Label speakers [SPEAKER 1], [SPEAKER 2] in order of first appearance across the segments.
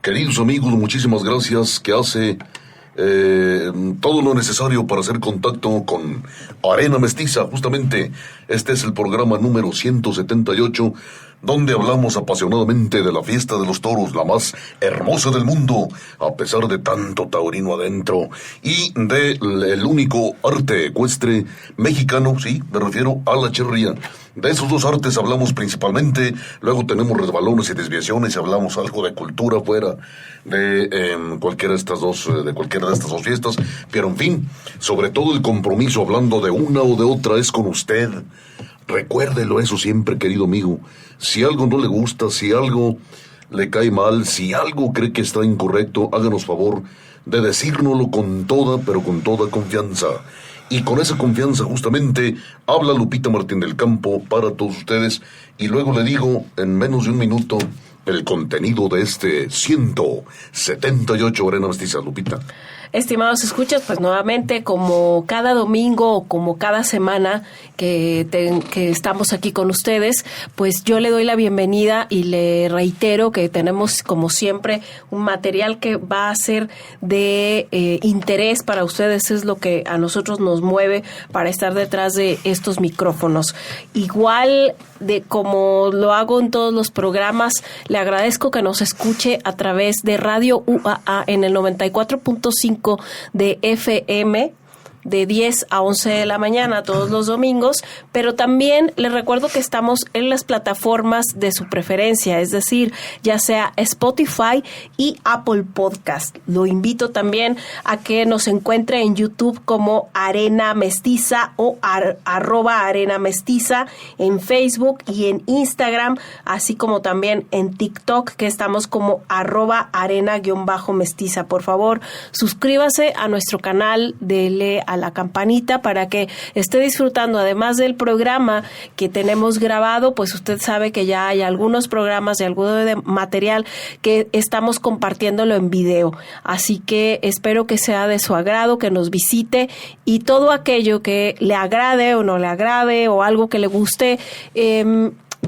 [SPEAKER 1] Queridos amigos, muchísimas gracias que hace todo lo necesario para hacer contacto con Arena Mestiza. Justamente este es el programa número 178, donde hablamos apasionadamente de la fiesta de los toros, la más hermosa del mundo, a pesar de tanto taurino adentro, y del único arte ecuestre mexicano, sí, me refiero a la charrería. De esos dos artes hablamos principalmente, luego tenemos resbalones y desviaciones y hablamos algo de cultura fuera de cualquiera de estas dos fiestas, pero en fin, sobre todo el compromiso hablando de una o de otra es con usted. Recuérdelo eso siempre, querido amigo. Si algo no le gusta, si algo le cae mal, si algo cree que está incorrecto, háganos favor de decírnoslo con toda, pero con toda confianza. Y con esa confianza justamente habla Lupita Martín del Campo para todos ustedes. Y luego le digo en menos de un minuto el contenido de este 178 Arena Mestiza. Lupita.
[SPEAKER 2] Estimados escuchas, pues nuevamente como cada domingo o como cada semana que estamos aquí con ustedes, pues yo le doy la bienvenida y le reitero que tenemos como siempre un material que va a ser de interés para ustedes. Es lo que a nosotros nos mueve para estar detrás de estos micrófonos. Igual de como lo hago en todos los programas, le agradezco que nos escuche a través de Radio UAA en el 94.5 de FM, de 10 a 11 de la mañana todos los domingos, pero también les recuerdo que estamos en las plataformas de su preferencia, es decir, ya sea Spotify y Apple Podcast. Lo invito también a que nos encuentre en YouTube como Arena Mestiza o @Arena Mestiza, en Facebook y en Instagram, así como también en TikTok, que estamos como @Arena_Mestiza. Por favor, suscríbase a nuestro canal, dele a la campanita para que esté disfrutando, además del programa que tenemos grabado, pues usted sabe que ya hay algunos programas y algo de material que estamos compartiéndolo en video, así que espero que sea de su agrado, que nos visite y todo aquello que le agrade o no le agrade o algo que le guste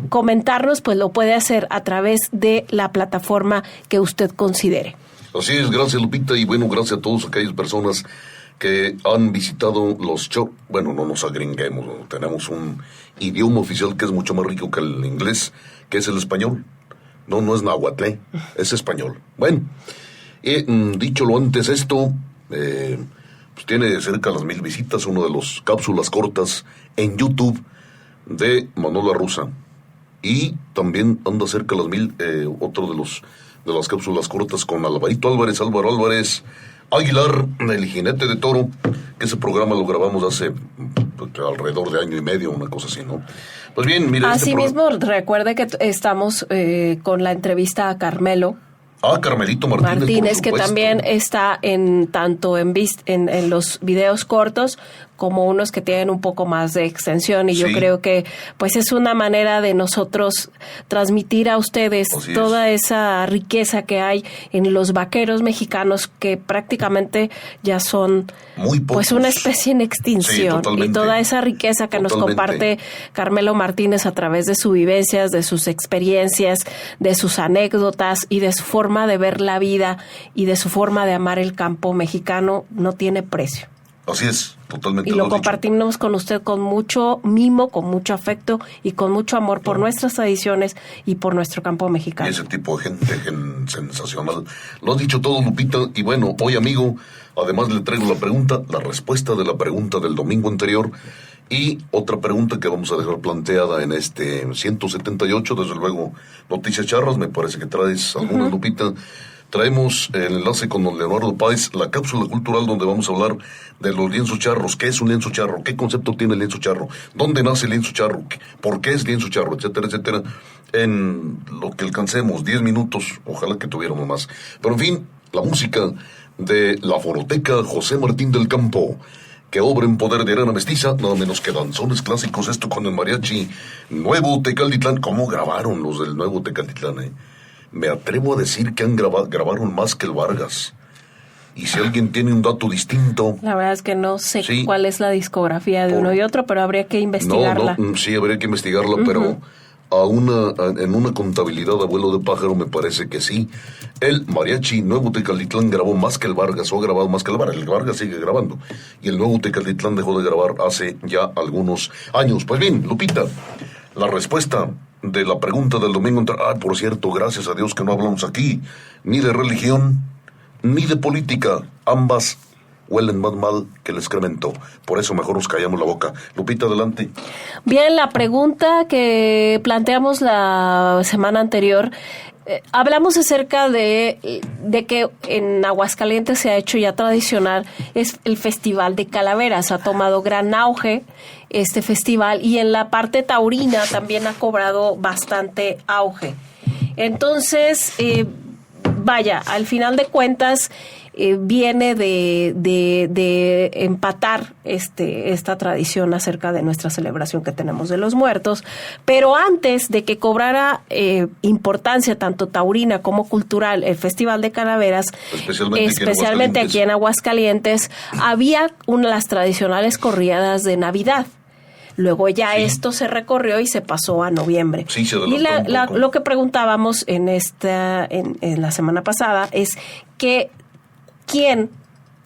[SPEAKER 2] comentarnos, pues lo puede hacer a través de la plataforma que usted considere.
[SPEAKER 1] Así es, gracias Lupita, y bueno, gracias a todas aquellas personas que han visitado los shows. Bueno, no nos agringuemos, ¿no? Tenemos un idioma oficial que es mucho más rico que el inglés, que es el español. No es náhuatl, es español. Bueno, dicho lo antes esto, pues tiene cerca de las 1,000 visitas, uno de los cápsulas cortas en YouTube de Manolo Arruza. Y también anda cerca de las 1,000, otro de las cápsulas cortas con Álvaro Álvarez Aguilar, el jinete de toro, que ese programa lo grabamos hace alrededor de año y medio, una cosa así, ¿no? Pues bien, mira.
[SPEAKER 2] Asimismo, recuerde que estamos con la entrevista a Carmelo.
[SPEAKER 1] Carmelito Martínez,
[SPEAKER 2] que también está tanto en los videos cortos como unos que tienen un poco más de extensión, y sí, yo creo que pues es una manera de nosotros transmitir a ustedes toda esa riqueza que hay en los vaqueros mexicanos, que prácticamente ya son muy pocos, pues una especie en extinción, sí, y toda esa riqueza que nos comparte Carmelo Martínez a través de sus vivencias, de sus experiencias, de sus anécdotas y de su forma de ver la vida y de su forma de amar el campo mexicano, no tiene precio.
[SPEAKER 1] Así es, totalmente.
[SPEAKER 2] Y lo compartimos con usted con mucho mimo, con mucho afecto y con mucho amor por nuestras tradiciones y por nuestro campo mexicano.
[SPEAKER 1] Y ese tipo de gente sensacional. Lo has dicho todo, Lupita. Y bueno, hoy, amigo, además le traigo la respuesta de la pregunta del domingo anterior y otra pregunta que vamos a dejar planteada en este 178. Desde luego, noticias charras, me parece que traes alguna, Lupita. Traemos el enlace con don Leonardo Páez, la cápsula cultural donde vamos a hablar de los lienzos charros. ¿Qué es un lienzo charro? ¿Qué concepto tiene el lienzo charro? ¿Dónde nace el lienzo charro? ¿Por qué es lienzo charro? Etcétera, etcétera. En lo que alcancemos, 10 minutos, ojalá que tuviéramos más. Pero en fin, la música de la foroteca José Martín del Campo, que obra en poder de Arena Mestiza, nada menos que danzones clásicos, esto con el mariachi Nuevo Tecaltitlán. ¿Cómo grabaron los del Nuevo Tecaltitlán, Me atrevo a decir que grabaron más que el Vargas. Y si alguien tiene un dato distinto...
[SPEAKER 2] La verdad es que no sé cuál es la discografía de uno y otro, pero habría que investigarla.
[SPEAKER 1] Sí, habría que investigarla, en una contabilidad de vuelo de pájaro, me parece que sí. El Mariachi Nuevo Tecalitlán grabó más que el Vargas, o ha grabado más que el Vargas. El Vargas sigue grabando. Y el Nuevo Tecalitlán dejó de grabar hace ya algunos años. Pues bien, Lupita, la respuesta de la pregunta del domingo. Por cierto, gracias a Dios que no hablamos aquí ni de religión, ni de política. Ambas huelen más mal que el excremento. Por eso mejor nos callamos la boca. Lupita, adelante.
[SPEAKER 2] Bien, la pregunta que planteamos la semana anterior, hablamos acerca de que en Aguascalientes se ha hecho ya tradicional, es el Festival de Calaveras. Ha tomado gran auge este festival y en la parte taurina también ha cobrado bastante auge. Entonces, vaya, al final de cuentas, viene de empatar esta tradición acerca de nuestra celebración que tenemos de los muertos, pero antes de que cobrara importancia tanto taurina como cultural el Festival de Calaveras, especialmente aquí en Aguascalientes, había las tradicionales corridas de Navidad. Luego ya esto se recorrió y se pasó a noviembre.
[SPEAKER 1] Sí, se
[SPEAKER 2] y lo que preguntábamos en la semana pasada es que quién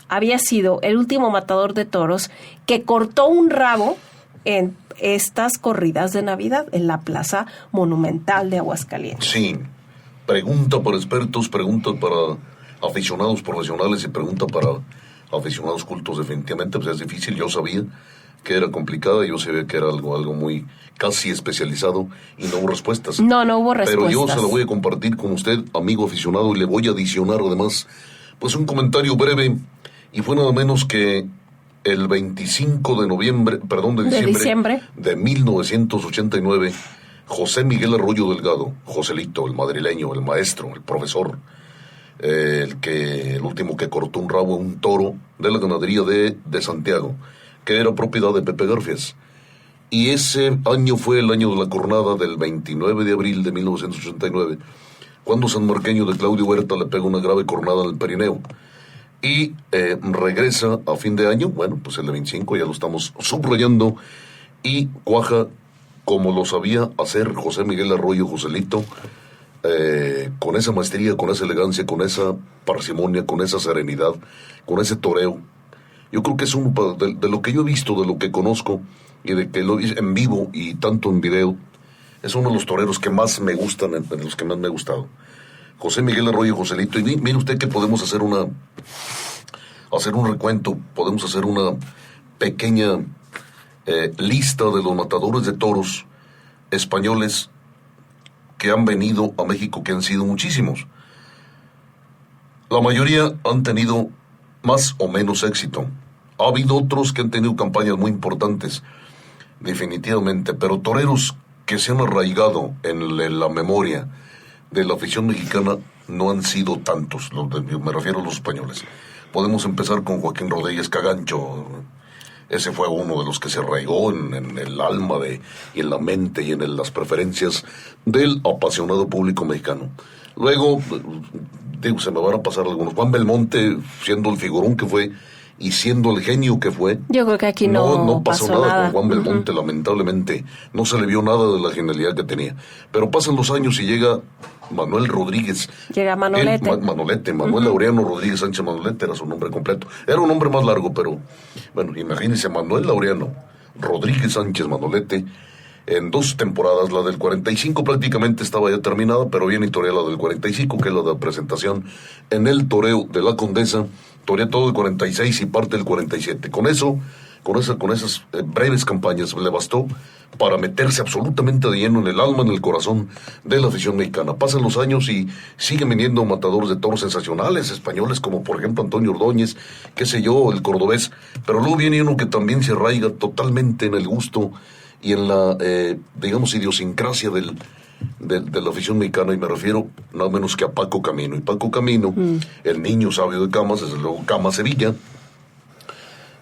[SPEAKER 2] había sido el último matador de toros que cortó un rabo en estas corridas de Navidad en la Plaza Monumental de Aguascalientes.
[SPEAKER 1] Sí, pregunta para expertos, pregunta para aficionados profesionales y pregunta para aficionados cultos. Definitivamente pues es difícil. Yo sabía que era complicada, yo sabía que era algo muy casi especializado y no hubo respuestas.
[SPEAKER 2] No hubo respuestas.
[SPEAKER 1] Pero yo se lo voy a compartir con usted, amigo aficionado, y le voy a adicionar además pues un comentario breve, y fue nada menos que el 25 de diciembre de 1989, José Miguel Arroyo Delgado, Joselito, el madrileño, el maestro, el profesor, el último que cortó un rabo a un toro de la ganadería de Santiago, que era propiedad de Pepe Garfias. Y ese año fue el año de la cornada del 29 de abril de 1989, cuando sanmarqueño de Claudio Huerta le pega una grave cornada en el perineo. Y regresa a fin de año, bueno, pues el de 25 ya lo estamos subrayando, y cuaja como lo sabía hacer José Miguel Arroyo, Joselito, con esa maestría, con esa elegancia, con esa parsimonia, con esa serenidad, con ese toreo. Yo creo que es de lo que yo he visto, de lo que conozco, y de que lo vi en vivo y tanto en video, es uno de los toreros que más me gustan, de los que más me ha gustado. José Miguel Arroyo, Joselito. Y mire usted que podemos hacer un recuento, podemos hacer una pequeña lista de los matadores de toros españoles que han venido a México, que han sido muchísimos. La mayoría han tenido más o menos éxito. Ha habido otros que han tenido campañas muy importantes, definitivamente, pero toreros que se han arraigado en la memoria de la afición mexicana no han sido tantos, me refiero a los españoles. Podemos empezar con Joaquín Rodríguez Cagancho. Ese fue uno de los que se arraigó en el alma y en la mente y en las preferencias del apasionado público mexicano. Luego, se me van a pasar algunos. Juan Belmonte, siendo el figurón que fue y siendo el genio que fue.
[SPEAKER 2] Yo creo que aquí no
[SPEAKER 1] pasó nada con Juan Belmonte, lamentablemente. No se le vio nada de la genialidad que tenía. Pero pasan los años y llega Manuel Rodríguez.
[SPEAKER 2] Llega Manolete.
[SPEAKER 1] Manuel Laureano Rodríguez Sánchez Manolete era su nombre completo. Era un nombre más largo, pero bueno, imagínense, Manuel Laureano Rodríguez Sánchez Manolete. En 2 temporadas, la del 45 prácticamente estaba ya terminada, pero bien y toreé la del 45, que es la de presentación en el toreo de la Condesa. Toreé todo el 46 y parte del 47. Con esas breves campañas le bastó para meterse absolutamente de lleno en el alma, en el corazón de la afición mexicana. Pasan los años y siguen viniendo matadores de toros sensacionales españoles, como por ejemplo Antonio Ordóñez, qué sé yo, el cordobés. Pero luego viene uno que también se arraiga totalmente en el gusto y en la, idiosincrasia de la afición mexicana, y me refiero nada menos que a Paco Camino. Y Paco Camino, el niño sabio de Camas, desde luego Camas Sevilla,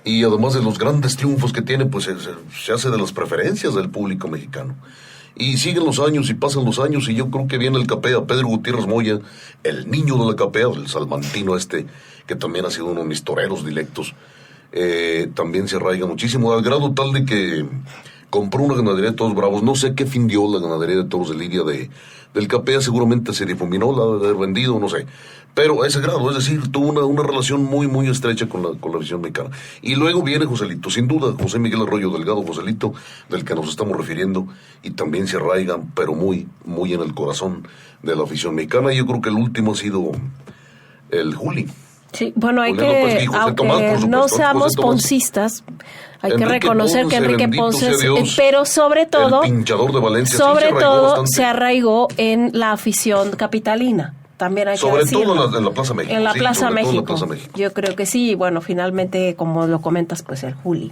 [SPEAKER 1] y además de los grandes triunfos que tiene, pues se hace de las preferencias del público mexicano. Y siguen los años y pasan los años, y yo creo que viene el capea Pedro Gutiérrez Moya, el niño de la capea, el salmantino que también ha sido uno de mis toreros directos. También se arraiga muchísimo, al grado tal de que compró una ganadería de toros bravos. No sé qué fin dio la ganadería de toros de lidia del Capea. Seguramente se difuminó, la de haber vendido, no sé. Pero a ese grado, es decir, tuvo una relación muy, muy estrecha con la afición mexicana. Y luego viene Joselito, sin duda, José Miguel Arroyo Delgado, Joselito, del que nos estamos refiriendo, y también se arraiga, pero muy, muy en el corazón de la afición mexicana. Y yo creo que el último ha sido el Juli.
[SPEAKER 2] Sí, bueno, hay
[SPEAKER 1] Julián López
[SPEAKER 2] que,
[SPEAKER 1] José
[SPEAKER 2] aunque
[SPEAKER 1] Tomás, por supuesto,
[SPEAKER 2] no
[SPEAKER 1] José
[SPEAKER 2] seamos
[SPEAKER 1] Tomás.
[SPEAKER 2] poncistas, hay que
[SPEAKER 1] Enrique
[SPEAKER 2] reconocer que
[SPEAKER 1] Ponce,
[SPEAKER 2] Enrique
[SPEAKER 1] bendito
[SPEAKER 2] Ponce,
[SPEAKER 1] sea Dios,
[SPEAKER 2] pero sobre todo,
[SPEAKER 1] el pinchador de Valencia,
[SPEAKER 2] sobre
[SPEAKER 1] sí se arraigó
[SPEAKER 2] todo
[SPEAKER 1] bastante.
[SPEAKER 2] se arraigó en la afición capitalina. También hay
[SPEAKER 1] Sobre
[SPEAKER 2] que decirlo.
[SPEAKER 1] todo en la Plaza México.
[SPEAKER 2] En la
[SPEAKER 1] sí,
[SPEAKER 2] Plaza
[SPEAKER 1] sobre todo en
[SPEAKER 2] México.
[SPEAKER 1] la Plaza México.
[SPEAKER 2] Yo creo que sí. Bueno, finalmente, como lo comentas, pues el Juli.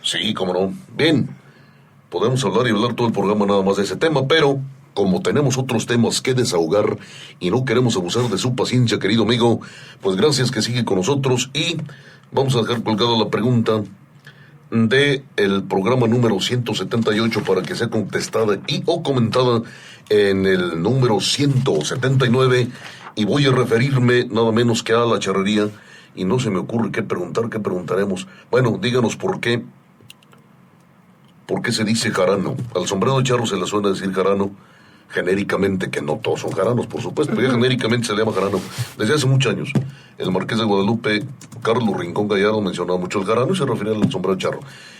[SPEAKER 1] Sí, cómo no. Bien, podemos hablar y hablar todo el programa nada más de ese tema, pero como tenemos otros temas que desahogar y no queremos abusar de su paciencia, querido amigo, pues gracias que sigue con nosotros y vamos a dejar colgada la pregunta de el programa número 178 para que sea contestada y o comentada en el número 179, y voy a referirme nada menos que a la charrería, y no se me ocurre qué preguntaremos. Bueno, díganos por qué se dice jarano. Al sombrero de charro se le suena decir jarano, genéricamente, que no todos son jaranos, por supuesto, pero ya genéricamente se le llama jarano desde hace muchos años. El marqués de Guadalupe, Carlos Rincón Gallardo, mencionaba mucho el jarano y se refería al sombrero charro.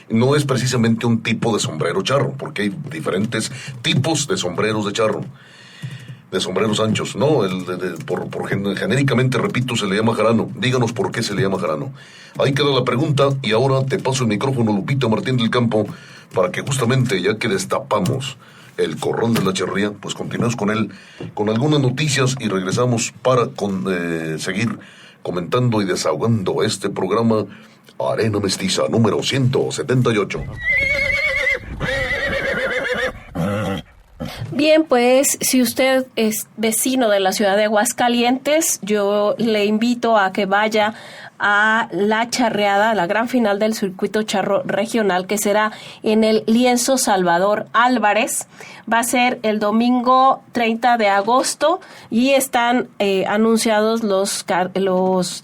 [SPEAKER 1] No es precisamente un tipo de sombrero charro, porque hay diferentes tipos de sombreros de charro, de sombreros anchos. No, genéricamente, repito, se le llama jarano. Díganos por qué se le llama jarano. Ahí queda la pregunta, y ahora te paso el micrófono, Lupita Martín del Campo, para que justamente, ya que destapamos el corral de la charrería, pues continuemos con él, con algunas noticias, y regresamos para seguir comentando y desahogando este programa Arena Mestiza número 178.
[SPEAKER 2] Bien, pues si usted es vecino de la ciudad de Aguascalientes, yo le invito a que vaya a la charreada, la gran final del circuito charro regional, que será en el Lienzo Salvador Álvarez. Va a ser el domingo 30 de agosto y están anunciados los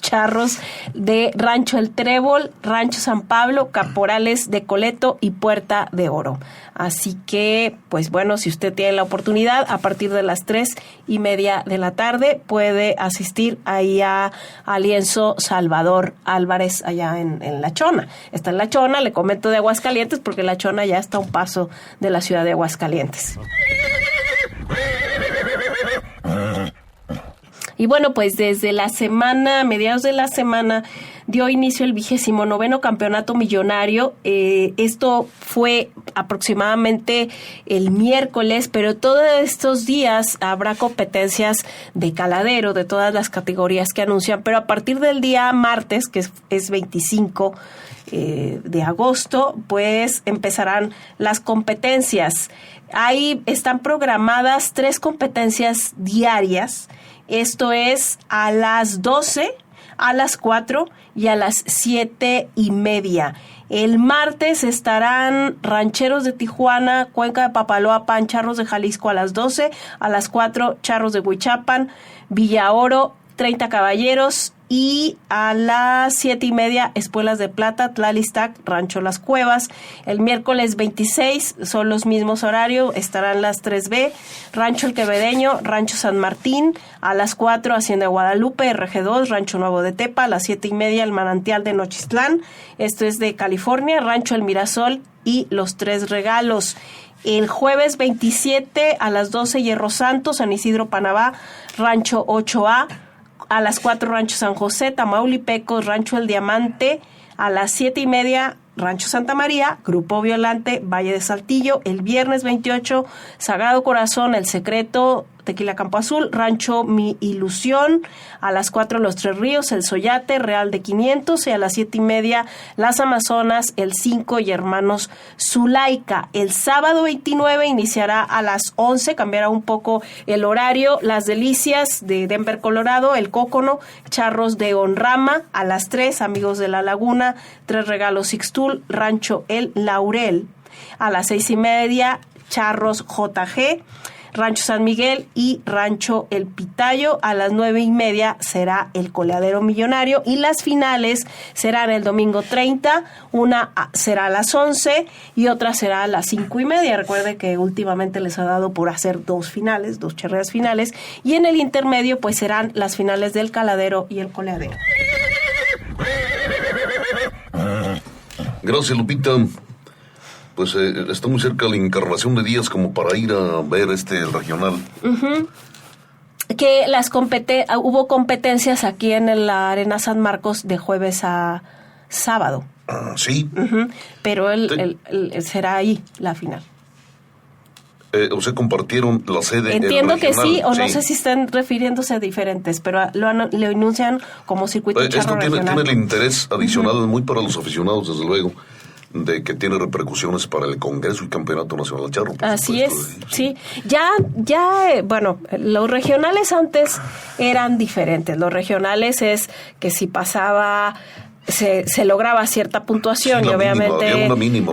[SPEAKER 2] charros de Rancho El Trébol, Rancho San Pablo, Caporales de Coleto y Puerta de Oro. Así que, pues bueno, si usted tiene la oportunidad, a partir de las 3:30 de la tarde puede asistir ahí a Lienzo Salvador Álvarez, allá en La Chona. Está en La Chona, le comento de Aguascalientes, porque La Chona ya está a un paso de la ciudad de Aguascalientes. Y bueno, pues desde la semana, mediados de la semana, dio inicio el 29º Campeonato Millonario. Esto fue aproximadamente el miércoles, pero todos estos días habrá competencias de caladero de todas las categorías que anuncian, pero a partir del día martes, que es 25 de agosto, pues empezarán las competencias. Ahí están programadas 3 competencias diarias. Esto es a las 12, a las 4 y a las 7:30. El martes estarán Rancheros de Tijuana, Cuenca de Papaloapan, Charros de Jalisco a las 12, a las 4 Charros de Huichapan, Villa Oro, 30 Caballeros, y a las 7:30 Espuelas de Plata, Tlalistac, Rancho Las Cuevas. El miércoles 26 son los mismos horarios, estarán las 3B, Rancho El Quevedeño, Rancho San Martín, a las 4 Hacienda Guadalupe, RG2, Rancho Nuevo de Tepa, a las 7:30 El Manantial de Nochistlán, esto es de California, Rancho El Mirasol y Los Tres Regalos. El jueves 27 a las 12 Hierro Santo, San Isidro Panamá, Rancho 8A, a las 4 Rancho San José, Tamaulipecos, Rancho El Diamante, a las 7:30 Rancho Santa María, Grupo Violante, Valle de Saltillo. El viernes 28 Sagrado Corazón, El Secreto, Tequila Campo Azul, Rancho Mi Ilusión, a las 4 Los Tres Ríos, El Soyate, Real de 500, y a las 7:30 Las Amazonas, El 5 y Hermanos Zulaika. El sábado 29 iniciará a las 11, cambiará un poco el horario, Las Delicias de Denver, Colorado, El Cócono, Charros de Honrama, a las 3 Amigos de la Laguna, Tres Regalos Sixtul, Rancho El Laurel, a las 6:30 Charros JG, Rancho San Miguel y Rancho El Pitayo. A las 9:30 será el Coleadero Millonario y las finales serán el domingo 30, una será a las 11 y otra será a las 5:30. Recuerde que últimamente les ha dado por hacer dos charreras finales, y en el intermedio pues serán las finales del Caladero y el Coleadero.
[SPEAKER 1] Gracias, Lupita. Pues está muy cerca la Encarnación de Díaz como para ir a ver el regional.
[SPEAKER 2] Uh-huh. Que hubo competencias aquí en la Arena San Marcos de jueves a sábado.
[SPEAKER 1] Sí.
[SPEAKER 2] Uh-huh. Pero será ahí la final.
[SPEAKER 1] O sea, compartieron la sede.
[SPEAKER 2] Entiendo que sí, o no sé si están refiriéndose a diferentes, pero lo anuncian como circuito charro regional.
[SPEAKER 1] Esto tiene el interés adicional, muy para los aficionados, desde luego, de que tiene repercusiones para el Congreso y Campeonato Nacional Charro.
[SPEAKER 2] Así es, sí. Ya, bueno, los regionales antes eran diferentes. Los regionales es que si pasaba... Se lograba cierta puntuación, sí, y obviamente
[SPEAKER 1] mínima,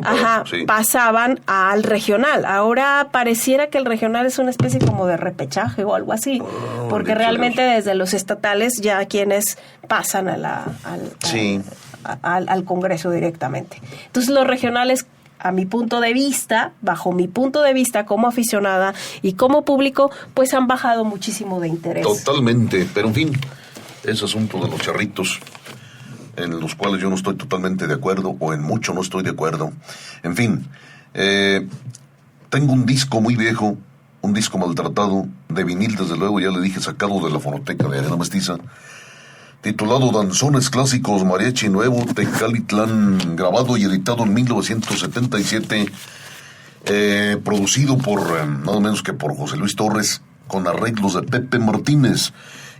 [SPEAKER 1] sí,
[SPEAKER 2] pasaban al regional. Ahora pareciera que el regional es una especie como de repechaje o algo así, porque realmente desde los estatales ya quienes pasan al Congreso directamente. Entonces los regionales, a mi punto de vista, bajo mi punto de vista como aficionada y como público, pues han bajado muchísimo de interés.
[SPEAKER 1] Totalmente, pero en fin, ese asunto de los charritos, en los cuales yo no estoy totalmente de acuerdo, o en mucho no estoy de acuerdo. En fin, tengo un disco muy viejo, un disco maltratado, de vinil, desde luego, ya le dije, sacado de la fonoteca de Arena Mestiza, titulado Danzones Clásicos Mariachi Nuevo Tecalitlán, grabado y editado en 1977, producido por nada menos que por José Luis Torres, con arreglos de Pepe Martínez.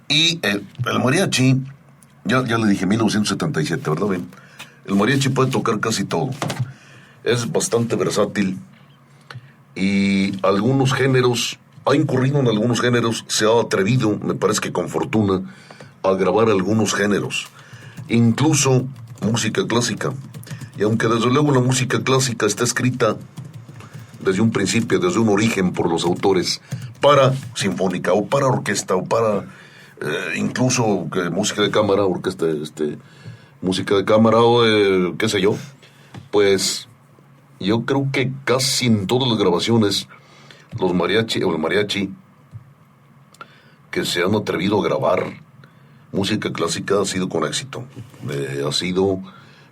[SPEAKER 1] Y el mariachi... Ya le dije, 1977, ¿verdad? Bien. El mariachi puede tocar casi todo. Es bastante versátil. Y algunos géneros, ha incurrido en algunos géneros, se ha atrevido, me parece que con fortuna, a grabar algunos géneros. Incluso música clásica. Y aunque desde luego la música clásica está escrita desde un principio, desde un origen por los autores, para sinfónica o para orquesta o para... incluso música de cámara, orquesta, música de cámara o qué sé yo, pues yo creo que casi en todas las grabaciones el mariachi que se han atrevido a grabar música clásica ha sido con éxito, ha sido,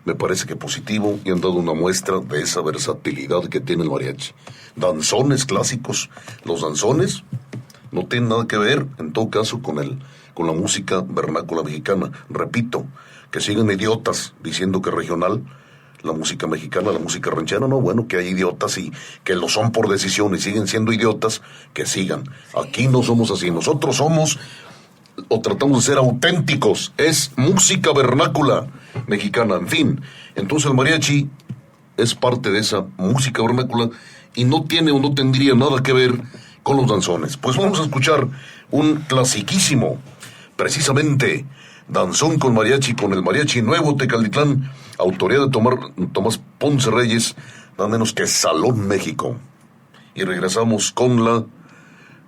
[SPEAKER 1] me parece que positivo, y han dado una muestra de esa versatilidad que tiene el mariachi. Danzones clásicos, los danzones no tienen nada que ver, en todo caso, con la música vernácula mexicana. Repito, que siguen idiotas diciendo que regional, la música mexicana, la música ranchera, no, bueno, que hay idiotas y que lo son por decisión y siguen siendo idiotas, que sigan. Aquí no somos así, nosotros somos, o tratamos de ser auténticos, es música vernácula mexicana, en fin. Entonces el mariachi es parte de esa música vernácula y no tiene o no tendría nada que ver con los danzones. Pues vamos a escuchar un clasiquísimo, precisamente, danzón con mariachi, con el Mariachi Nuevo Tecalitlán, autoría de Tomás Ponce Reyes, nada menos que Salón México. Y regresamos con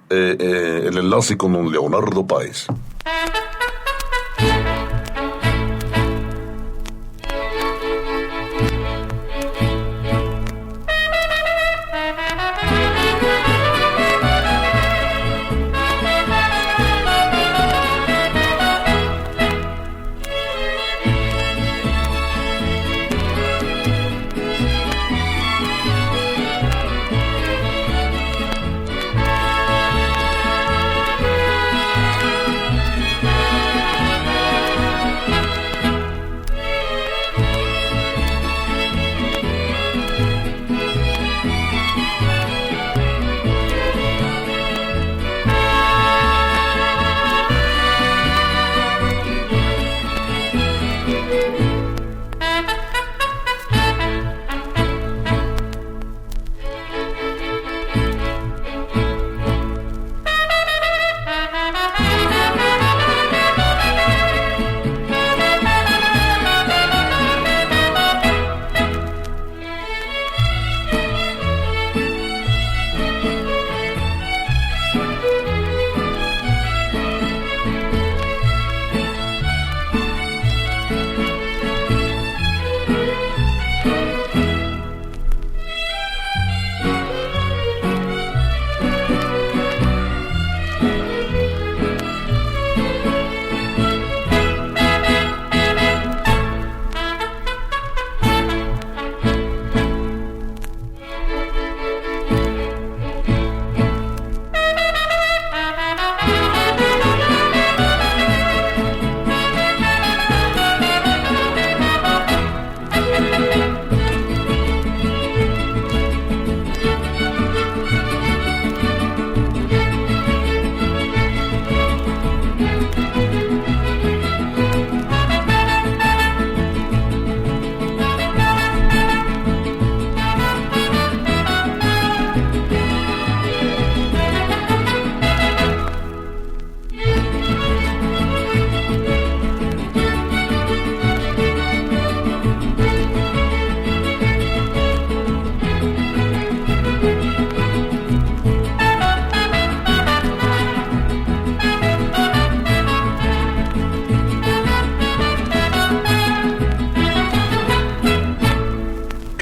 [SPEAKER 1] el enlace con don Leonardo Páez.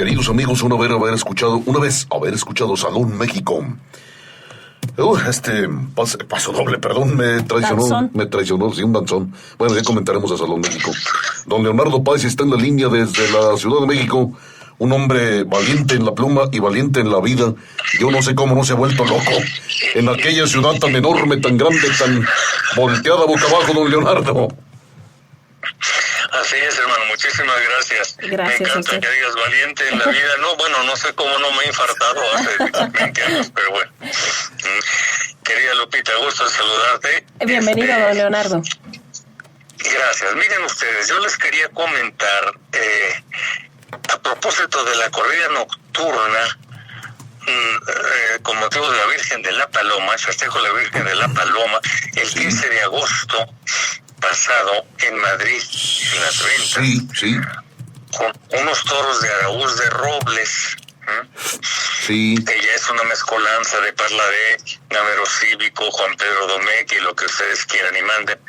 [SPEAKER 1] Queridos amigos, una vez haber escuchado Salón México. Paso doble, perdón, me traicionó, sí, un danzón. Bueno, ya comentaremos a Salón México. Don Leonardo Páez está en la línea desde la Ciudad de México. Un hombre valiente en la pluma y valiente en la vida. Yo no sé cómo no se ha vuelto loco en aquella ciudad tan enorme, tan grande, tan volteada boca abajo, don Leonardo.
[SPEAKER 3] Así es, hermano, muchísimas gracias. Me encanta que digas valiente en la vida. No, bueno, no sé cómo no me he infartado hace 20 años, pero bueno. Querida Lupita, gusto saludarte.
[SPEAKER 2] Bienvenido, don Leonardo.
[SPEAKER 3] Gracias. Miren ustedes, yo les quería comentar, a propósito de la corrida nocturna, con motivo de la Virgen de la Paloma, el festejo de la Virgen de la Paloma, el 15 de agosto pasado en Madrid, en las ventas,
[SPEAKER 1] sí,
[SPEAKER 3] con unos toros de Araúz de Robles,
[SPEAKER 1] sí,
[SPEAKER 3] que ya es una mezcolanza de Parladé, Gamero Cívico, Juan Pedro Domecq y lo que ustedes quieran y manden.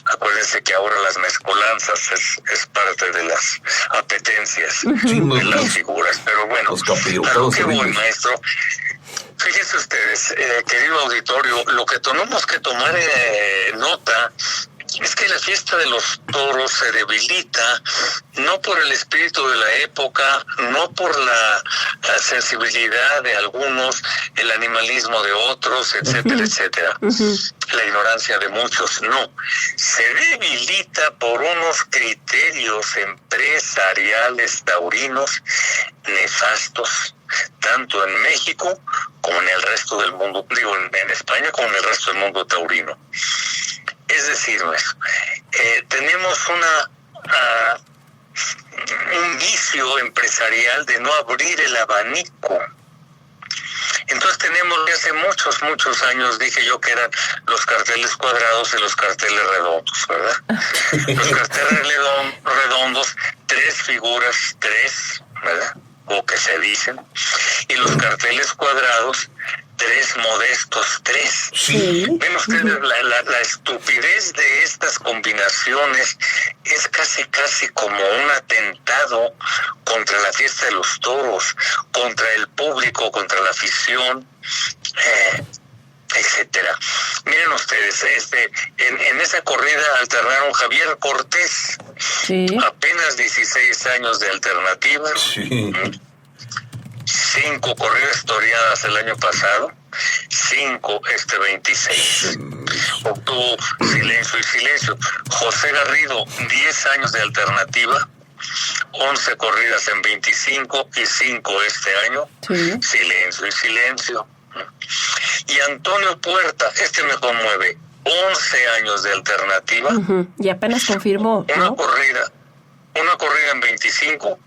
[SPEAKER 3] Acuérdense que ahora las mezcolanzas es parte de las apetencias de las figuras, pero bueno, a lo que voy, maestro. Fíjense ustedes, querido auditorio, lo que tenemos que tomar nota es que la fiesta de los toros se debilita no por el espíritu de la época, no por la sensibilidad de algunos, el animalismo de otros, etcétera, etcétera. La ignorancia de muchos, no. Se debilita por unos criterios empresariales taurinos nefastos, tanto en México como en el resto del mundo, digo, en España como en el resto del mundo taurino. Es decir, tenemos un vicio empresarial de no abrir el abanico. Entonces tenemos que hace muchos años, dije yo, que eran los carteles cuadrados y los carteles redondos, ¿verdad? Los carteles redondos, 3 figuras, ¿verdad? O que se dicen, y los carteles cuadrados, 3 modestos, 3.
[SPEAKER 1] Sí.
[SPEAKER 3] Ven ustedes, la estupidez de estas combinaciones es casi como un atentado contra la fiesta de los toros, contra el público, contra la afición, etcétera. Miren ustedes, en esa corrida alternaron Javier Cortés, apenas 16 años de alternativa, 5 corridas toreadas el año pasado, 5 este 26. Obtuvo silencio. José Garrido, 10 años de alternativa, 11 corridas en 25 y 5 este año, silencio. Y Antonio Puerta, me conmueve, 11 años de alternativa.
[SPEAKER 2] Y apenas confirmó,
[SPEAKER 3] una corrida en 25.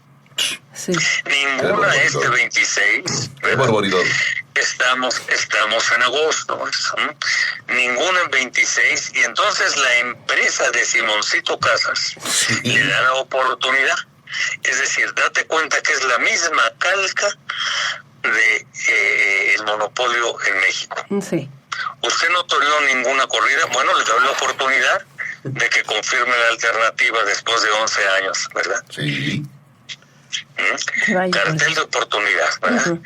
[SPEAKER 2] Sí.
[SPEAKER 3] Ninguna 26.
[SPEAKER 1] ¡Qué barbaridad!
[SPEAKER 3] Estamos en agosto. Ninguna en 26. Y entonces la empresa de Simoncito Casas le da la oportunidad. Es decir, date cuenta que es la misma calca de el monopolio en México.
[SPEAKER 2] Sí.
[SPEAKER 3] Usted no toreó ninguna corrida. Bueno, le doy la oportunidad de que confirme la alternativa después de 11 años, ¿verdad?
[SPEAKER 1] Sí.
[SPEAKER 3] Cartel de oportunidad, ¿verdad?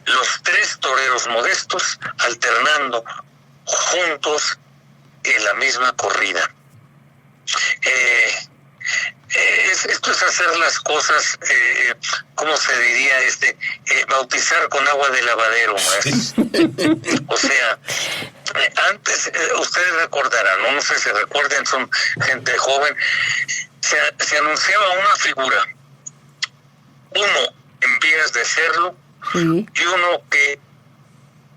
[SPEAKER 3] Los 3 toreros modestos alternando juntos en la misma corrida. Esto es hacer las cosas, ¿cómo se diría? Bautizar con agua de lavadero, maestro. O sea, antes, ustedes recordarán, no sé si recuerden, son gente joven, se anunciaba una figura, uno en vías de serlo y uno que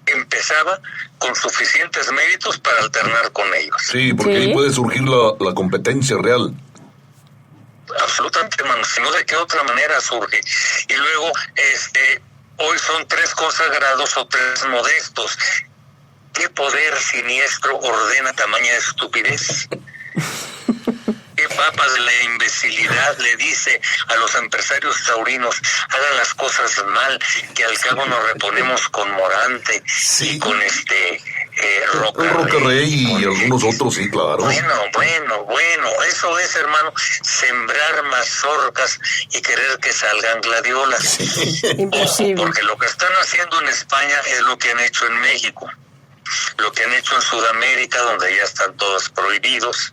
[SPEAKER 3] empezaba con suficientes méritos para alternar con ellos.
[SPEAKER 1] Sí, porque ahí puede surgir la competencia real.
[SPEAKER 3] Absolutamente, hermano, si no, ¿de qué otra manera surge? Y luego, hoy son 3 consagrados o 3 modestos. ¿Qué poder siniestro ordena tamaña estupidez? ¿Qué papas de la imbecilidad le dice a los empresarios taurinos, hagan las cosas mal, que al cabo nos reponemos con Morante y con
[SPEAKER 1] Roca Rey y algunos otros, sí, claro.
[SPEAKER 3] Bueno, eso es, hermano, sembrar mazorcas y querer que salgan gladiolas.
[SPEAKER 1] Sí.
[SPEAKER 2] Imposible.
[SPEAKER 3] Porque lo que están haciendo en España es lo que han hecho en México, lo que han hecho en Sudamérica, donde ya están todos prohibidos.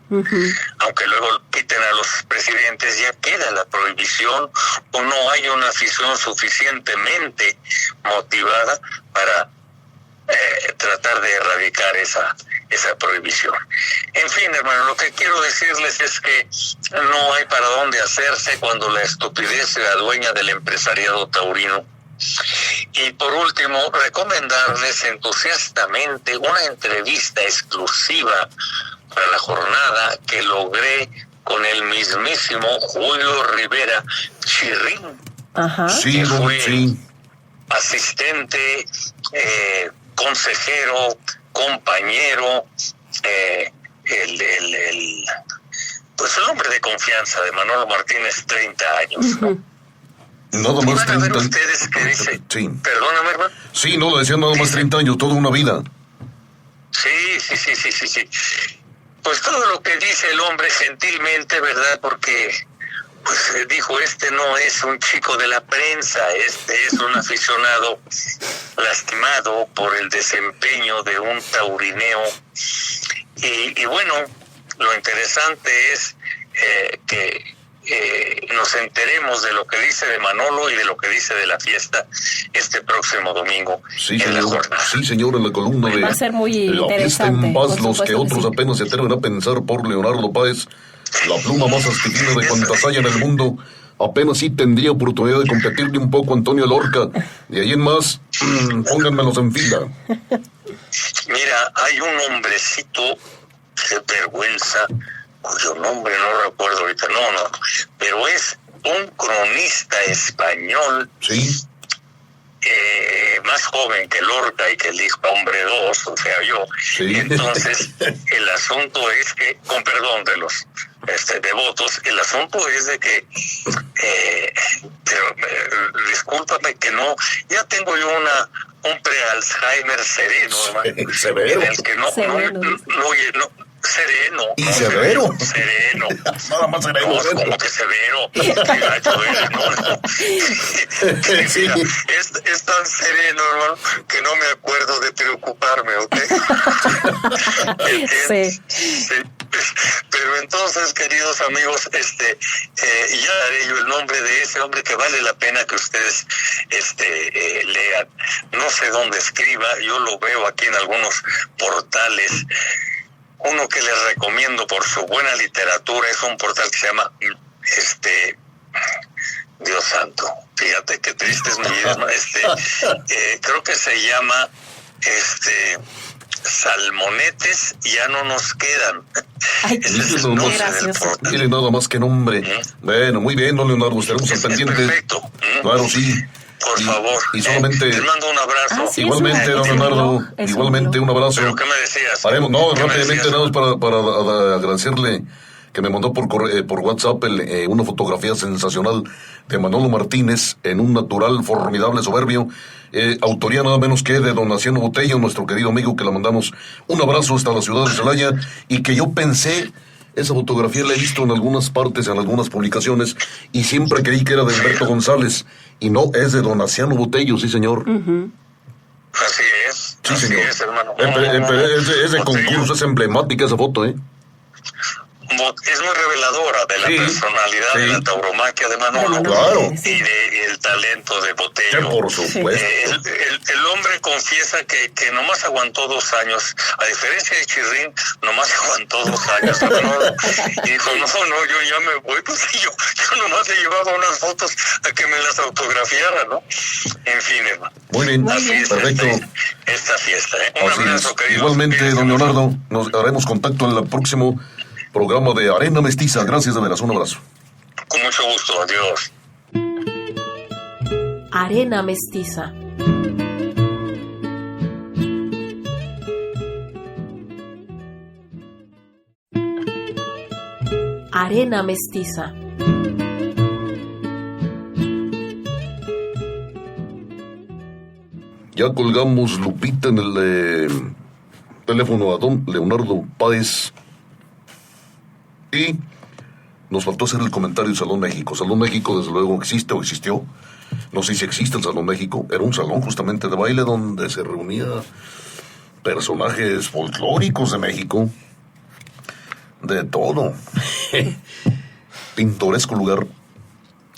[SPEAKER 3] Aunque luego quiten a los presidentes, ya queda la prohibición, o no hay una afición suficientemente motivada para tratar de erradicar esa prohibición. En fin, hermano, lo que quiero decirles es que no hay para dónde hacerse cuando la estupidez se adueña del empresariado taurino. Y por último, recomendarles entusiastamente una entrevista exclusiva para la jornada que logré con el mismísimo Julio Rivera Chirrín.
[SPEAKER 1] Sí,
[SPEAKER 3] que fue
[SPEAKER 1] sí.
[SPEAKER 3] asistente, consejero, compañero, pues el hombre de confianza de Manolo Martínez, 30 años, ¿no?
[SPEAKER 1] Nada más
[SPEAKER 3] van a ver
[SPEAKER 1] 30
[SPEAKER 3] ustedes que dice,
[SPEAKER 1] sí.
[SPEAKER 3] Perdóname, hermano.
[SPEAKER 1] Sí, no, lo decían nada más 30 años, toda una vida.
[SPEAKER 3] Sí. Pues todo lo que dice el hombre gentilmente, ¿verdad? Porque pues dijo, este no es un chico de la prensa, este es un aficionado lastimado por el desempeño de un taurineo. Y bueno, lo interesante es que nos enteremos de lo que dice de Manolo y de lo que dice de la fiesta este próximo domingo.
[SPEAKER 1] Sí,
[SPEAKER 3] en la
[SPEAKER 1] señor.
[SPEAKER 3] jornada.
[SPEAKER 1] Sí, señor, en la columna de
[SPEAKER 2] Va a ser muy
[SPEAKER 1] La fiesta
[SPEAKER 2] interesante,
[SPEAKER 1] en paz,
[SPEAKER 2] por
[SPEAKER 1] los que
[SPEAKER 2] supuesto que
[SPEAKER 1] otros
[SPEAKER 2] sí.
[SPEAKER 1] apenas se atreven a pensar, por Leonardo Páez, la pluma más astiquina de cuantas haya en el mundo. Apenas sí tendría oportunidad de competirle un poco a Antonio Lorca. De ahí en más, pónganmelos en fila.
[SPEAKER 3] Mira, hay un hombrecito, qué vergüenza, cuyo nombre no recuerdo ahorita, no, pero es un cronista español,
[SPEAKER 1] Sí,
[SPEAKER 3] más joven que Lorca y que el hijo hombre 2, o sea, yo.
[SPEAKER 1] Sí.
[SPEAKER 3] Entonces, el asunto es que, con perdón de los devotos, el asunto es de que, discúlpame que no, ya tengo yo un pre-Alzheimer sereno, hermano,
[SPEAKER 1] severo.
[SPEAKER 3] en el que no sereno.
[SPEAKER 1] ¿Y severo?
[SPEAKER 3] Sereno.
[SPEAKER 1] Nada más sereno.
[SPEAKER 3] No, como que severo. Qué gacho eres, ¿no?
[SPEAKER 1] Sí.
[SPEAKER 3] Mira, es tan sereno, hermano, que no me acuerdo de preocuparme, ¿ok?
[SPEAKER 2] Sí.
[SPEAKER 3] Pero entonces, queridos amigos, ya daré yo el nombre de ese hombre que vale la pena que ustedes lean. No sé dónde escriba, yo lo veo aquí en algunos portales. Uno que les recomiendo por su buena literatura es un portal que se llama Dios santo, fíjate qué triste es mi vida, creo que se llama Salmonetes ya no nos quedan.
[SPEAKER 2] Ay,
[SPEAKER 3] Ese es el nombre del portal.
[SPEAKER 1] Mire nada más que nombre. Bueno, muy bien, don Leonardo, estaremos al
[SPEAKER 3] Es
[SPEAKER 1] pendiente.
[SPEAKER 3] perfecto.
[SPEAKER 1] Claro, sí.
[SPEAKER 3] Por favor.
[SPEAKER 1] Y solamente...
[SPEAKER 3] Les mando un abrazo.
[SPEAKER 2] Sí,
[SPEAKER 1] igualmente,
[SPEAKER 2] es un
[SPEAKER 1] don Leonardo,
[SPEAKER 2] libro, es un
[SPEAKER 1] igualmente
[SPEAKER 2] libro.
[SPEAKER 1] un abrazo.
[SPEAKER 3] ¿Pero qué me decías?
[SPEAKER 1] Haremos, no,
[SPEAKER 3] ¿Qué me
[SPEAKER 1] rápidamente
[SPEAKER 3] decías?
[SPEAKER 1] nada más para agradecerle que me mandó por WhatsApp una fotografía sensacional de Manolo Martínez en un natural formidable soberbio, autoría nada menos que de don Naciano Botello, nuestro querido amigo, que le mandamos un abrazo hasta la ciudad de Celaya, y que yo pensé, esa fotografía la he visto en algunas partes, en algunas publicaciones, y siempre creí que era de Alberto González, y no, es de don Naciano Botello, sí señor.
[SPEAKER 3] Así es.
[SPEAKER 1] Sí,
[SPEAKER 3] así
[SPEAKER 1] señor.
[SPEAKER 3] es, hermano.
[SPEAKER 1] Ese
[SPEAKER 3] Botello
[SPEAKER 1] concurso es emblemática esa foto,
[SPEAKER 3] es muy reveladora de la
[SPEAKER 1] Sí,
[SPEAKER 3] personalidad
[SPEAKER 1] sí.
[SPEAKER 3] de la tauromaquia de Manolo.
[SPEAKER 1] Claro.
[SPEAKER 3] Y el talento de Botello.
[SPEAKER 1] Por supuesto.
[SPEAKER 3] El hombre confiesa que nomás aguantó 2 años, a diferencia de Chirrín, nomás aguantó 2 años. Y dijo, no, yo ya me voy, pues yo nomás le llevaba unas fotos a que me las autografiara, ¿no? En fin, hermano.
[SPEAKER 1] Muy bien,
[SPEAKER 3] Así es
[SPEAKER 1] perfecto.
[SPEAKER 3] esta fiesta, ¿eh? Un
[SPEAKER 1] Así
[SPEAKER 3] abrazo,
[SPEAKER 1] es.
[SPEAKER 3] queridos.
[SPEAKER 1] Igualmente, don Leonardo, nos haremos contacto en el próximo programa de Arena Mestiza. Gracias, de veras, un abrazo.
[SPEAKER 3] Con mucho gusto, adiós.
[SPEAKER 2] Arena Mestiza. Arena Mestiza.
[SPEAKER 1] Ya colgamos, Lupita, en el teléfono a don Leonardo Páez. Y nos faltó hacer el comentario del Salón México. Salón México, desde luego, existe o existió. No sé si existe el Salón México. Era un salón justamente de baile donde se reunía personajes folclóricos de México. De todo. Pintoresco lugar.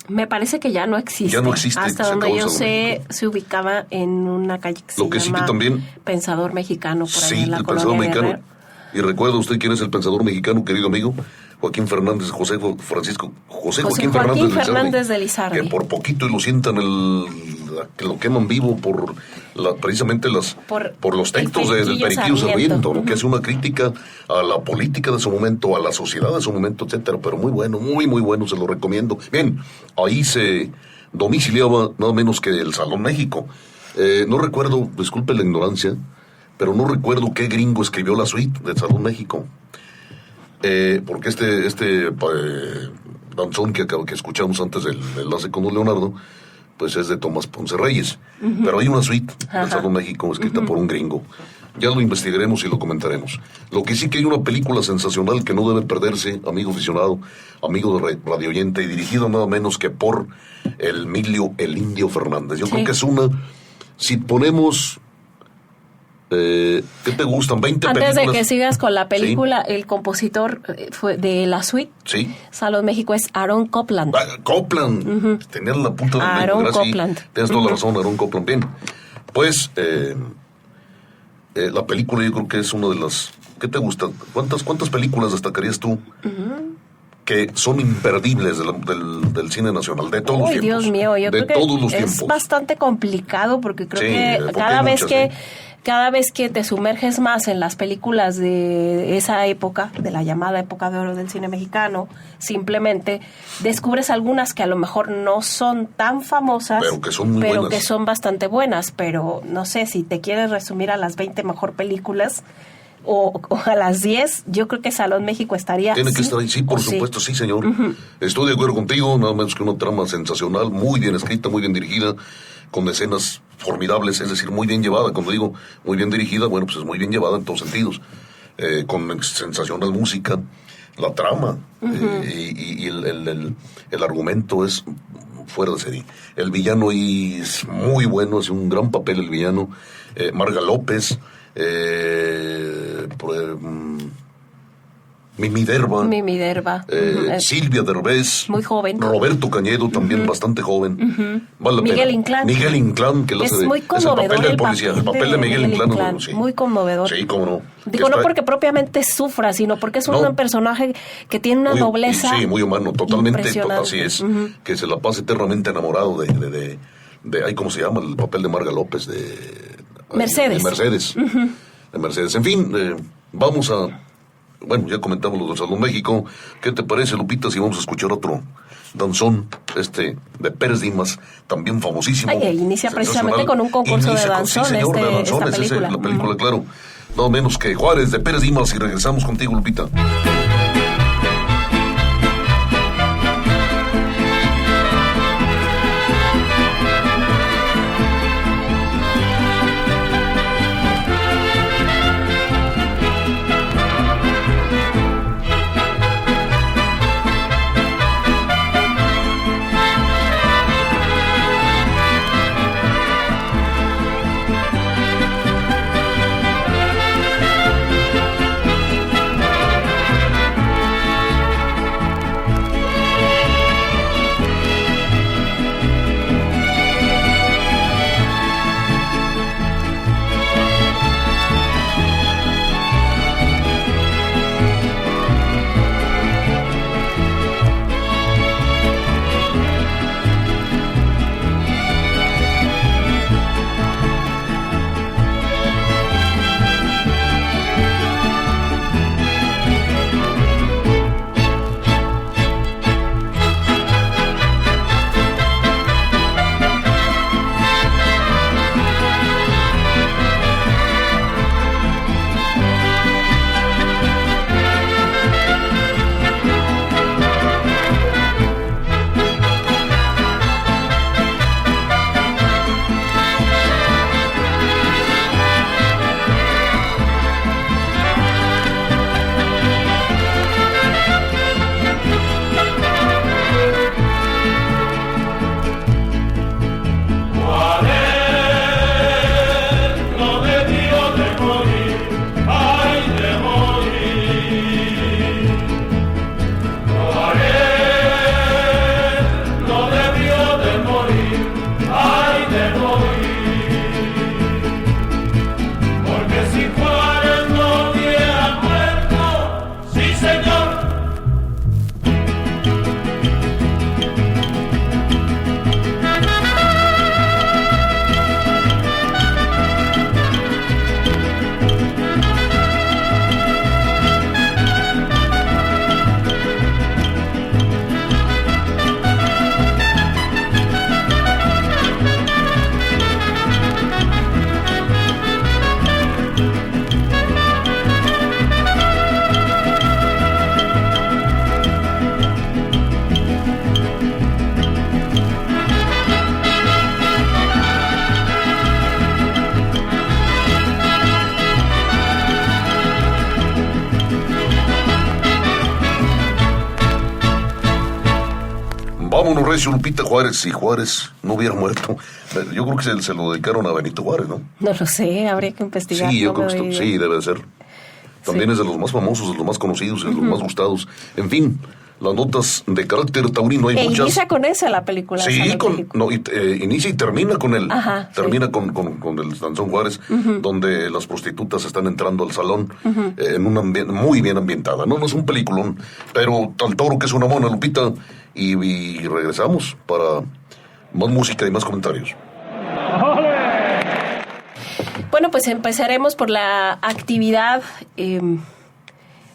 [SPEAKER 2] Me parece que ya no existe.
[SPEAKER 1] Ya no existe.
[SPEAKER 2] Hasta donde yo sé, se ubicaba en una calle que
[SPEAKER 1] Lo que
[SPEAKER 2] se
[SPEAKER 1] sí
[SPEAKER 2] llama
[SPEAKER 1] que también,
[SPEAKER 2] Pensador Mexicano, por ahí
[SPEAKER 1] sí,
[SPEAKER 2] en la
[SPEAKER 1] el
[SPEAKER 2] colonia
[SPEAKER 1] Pensador Mexicano.
[SPEAKER 2] Guerrero.
[SPEAKER 1] Y recuerda usted quién es el Pensador Mexicano, querido amigo. Joaquín Fernández de Lizardi, que por poquito y lo sientan que lo queman vivo por precisamente por los textos del Periquillo Sarmiento, ¿no? Que hace una crítica a la política de su momento, a la sociedad de su momento, etcétera, pero muy bueno, muy bueno, se lo recomiendo. Bien, ahí se domiciliaba nada menos que el Salón México. No recuerdo, disculpe la ignorancia, pero no recuerdo qué gringo escribió la suite del Salón México. Porque este danzón que escuchamos antes del enlace con don Leonardo, pues es de Tomás Ponce Reyes. Pero hay una suite del Salón México escrita por un gringo. Ya lo investigaremos y lo comentaremos. Lo que sí que hay una película sensacional que no debe perderse, amigo aficionado, amigo de radio oyente, y dirigido nada menos que por el Indio Fernández. Yo creo que es una... Si ponemos... ¿qué te gustan? 20
[SPEAKER 2] Antes
[SPEAKER 1] películas.
[SPEAKER 2] de que sigas con la película,
[SPEAKER 1] ¿Sí?
[SPEAKER 2] el compositor fue de la suite,
[SPEAKER 1] ¿Sí?
[SPEAKER 2] Salón México, es Aaron Copland.
[SPEAKER 1] Copland. Tenía la punta de la
[SPEAKER 2] Aaron
[SPEAKER 1] lengua.
[SPEAKER 2] Copland.
[SPEAKER 1] Sí, tienes toda la razón, Aaron Copland. Bien, pues la película yo creo que es una de las... ¿Qué te gusta? ¿Cuántas películas destacarías tú que son imperdibles del cine nacional, de todos los tiempos?
[SPEAKER 2] Dios mío, yo creo que
[SPEAKER 1] todos los
[SPEAKER 2] es
[SPEAKER 1] tiempos.
[SPEAKER 2] bastante complicado porque creo que
[SPEAKER 1] porque
[SPEAKER 2] cada vez que te sumerges más en las películas de esa época, de la llamada época de oro del cine mexicano, simplemente descubres algunas que a lo mejor no son tan famosas,
[SPEAKER 1] pero que son muy buenas.
[SPEAKER 2] que son bastante buenas, pero no sé, si te quieres resumir a las 20 mejor películas o a las 10, yo creo que Salón México estaría...
[SPEAKER 1] Tiene que estar ahí, sí, por supuesto, sí, señor. Estoy de acuerdo contigo, nada menos que una trama sensacional, muy bien escrita, muy bien dirigida, con escenas formidables, es decir, muy bien llevada. Cuando digo muy bien dirigida, bueno, pues es muy bien llevada en todos sentidos, con sensacional música, la trama y el argumento es fuera de serie. El villano ahí es muy bueno, hace un gran papel el villano. Marga López, Mimi Derba, Silvia Derbez,
[SPEAKER 2] muy joven,
[SPEAKER 1] Roberto Cañedo, también bastante joven, vale la
[SPEAKER 2] Miguel
[SPEAKER 1] pena.
[SPEAKER 2] Inclán,
[SPEAKER 1] Miguel Inclán, que
[SPEAKER 2] es muy conmovedor,
[SPEAKER 1] el papel del policía, el papel de Miguel Inclán,
[SPEAKER 2] sí, muy conmovedor.
[SPEAKER 1] Sí, cómo no.
[SPEAKER 2] Digo, no porque propiamente sufra, sino porque es un personaje que tiene una nobleza.
[SPEAKER 1] Sí, muy humano, totalmente, así es, que se la pasa eternamente enamorado de ¿cómo se llama? El papel de Marga López, de Mercedes. De Mercedes. En fin, vamos a... Bueno, ya comentamos lo del Salón México. ¿Qué te parece, Lupita, si vamos a escuchar otro danzón, de Pérez Dimas, también famosísimo?
[SPEAKER 2] Inicia precisamente con un concurso de danzón,
[SPEAKER 1] sí, señor, de danzones,
[SPEAKER 2] esta película.
[SPEAKER 1] La película, claro. No menos que Juárez, de Pérez Dimas, y regresamos contigo, Lupita. Vámonos, recio, Lupita. Juárez, si Juárez no hubiera muerto, yo creo que se lo dedicaron a Benito Juárez, ¿no?
[SPEAKER 2] No lo sé, habría que investigar.
[SPEAKER 1] Sí, yo creo que sí, debe de ser. También es de los más famosos, de los más conocidos, de los más gustados. En fin, las notas de carácter taurino hay muchas.
[SPEAKER 2] Inicia con esa la película.
[SPEAKER 1] Sí, inicia y termina con él.
[SPEAKER 2] Ajá,
[SPEAKER 1] termina con el Danzón Juárez, donde las prostitutas están entrando al salón en un ambiente muy bien ambientada. No es un peliculón, pero tal toro que es una mona, Lupita. Y regresamos para más música y más comentarios.
[SPEAKER 2] Bueno, pues empezaremos por la actividad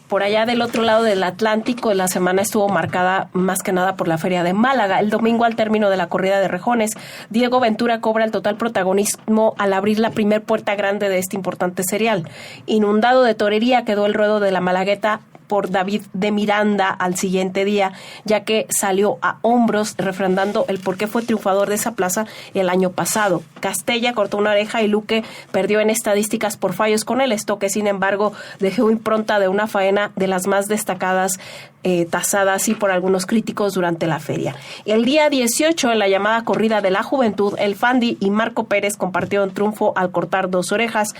[SPEAKER 2] por allá del otro lado del Atlántico. La semana estuvo marcada más que nada por la Feria de Málaga. El domingo, al término de la corrida de rejones, Diego Ventura cobra el total protagonismo al abrir la primer puerta grande de este importante serial. Inundado de torería quedó el ruedo de la Malagueta por David de Miranda al siguiente día, ya que salió a hombros refrendando el por qué fue triunfador de esa plaza el año pasado. Castella cortó una oreja y Luque perdió en estadísticas por fallos con el estoque, sin embargo, dejó impronta de una faena de las más destacadas, tasada así por algunos críticos durante la feria. El día 18, en la llamada corrida de la juventud, el Fandi y Marco Pérez compartieron triunfo al cortar dos orejas.